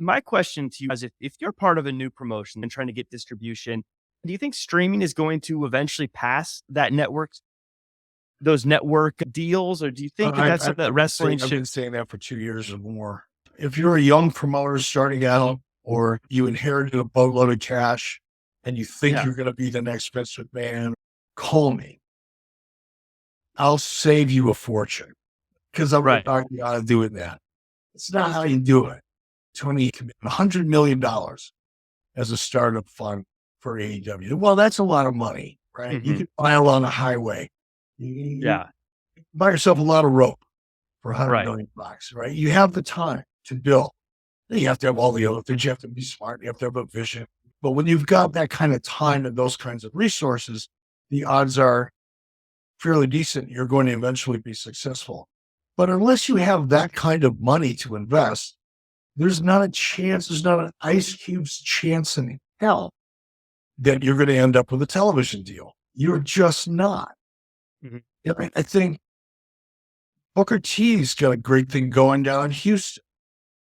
my question to you is if you're part of a new promotion and trying to get distribution, do you think streaming is going to eventually pass those network deals? Or do you think that that's something that wrestling I've been should? saying that for 2 years or more. If you're a young promoter starting out, or you inherited a boatload of cash and you think Yeah. you're going to be the next Vince McMahon, call me. I'll save you a fortune, because I'm going to Right. talk you out of doing that. It's not how you do it. Tony committed $100 million as a startup fund for AEW. Well, that's a lot of money, right? You Hmm. can file on a highway. You Yeah. buy yourself a lot of rope for $100 Right. million, right? You have the time to build. You have to have all the other things. You have to be smart. You have to have a vision. But when you've got that kind of time and those kinds of resources, the odds are fairly decent you're going to eventually be successful. But unless you have that kind of money to invest, there's not a chance, there's not an ice cube's chance in hell that you're going to end up with a television deal. You're just not. Mhm. I think Booker T's got a great thing going down in Houston.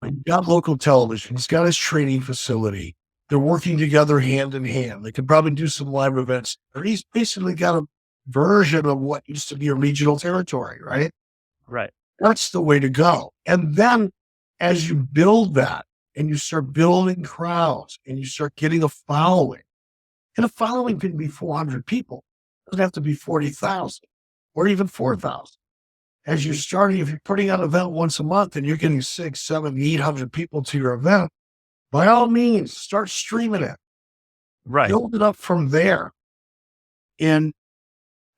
He's got local television. He's got his training facility. They're working together hand in hand. They could probably do some live events. Or he's basically got a version of what used to be a regional territory, right? Right. That's the way to go. And then as you build that and you start building crowds and you start getting a following, and a following can be 400 people. It doesn't have to be 40,000 or even 4,000. As you're starting, if you're putting on an event once a month and you're getting 6, 7, 800 people to your event, by all means, start streaming it. Right. Build it up from there. And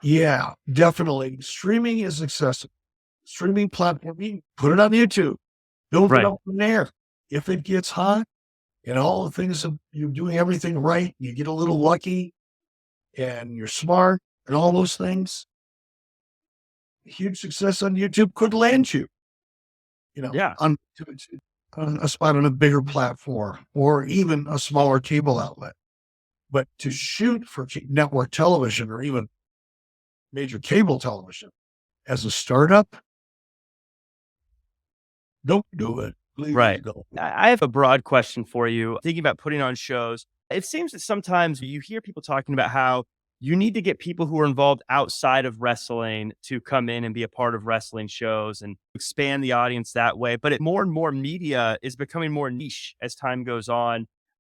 yeah, definitely. Streaming is accessible. Streaming platform, you can put it on YouTube. Build Right. it up from there. If it gets hot and all the things of you're doing everything right, you get a little lucky and you're smart and all those things, huge success on YouTube could land you, Yeah. on a spot on a bigger platform or even a smaller cable outlet. But to shoot for network television or even major cable television as a startup, don't do it. Please Right. don't. I have a broad question for you. Thinking about putting on shows, it seems that sometimes you hear people talking about how you need to get people who are involved outside of wrestling to come in and be a part of wrestling shows and expand the audience that way. But more and more media is becoming more niche as time goes on.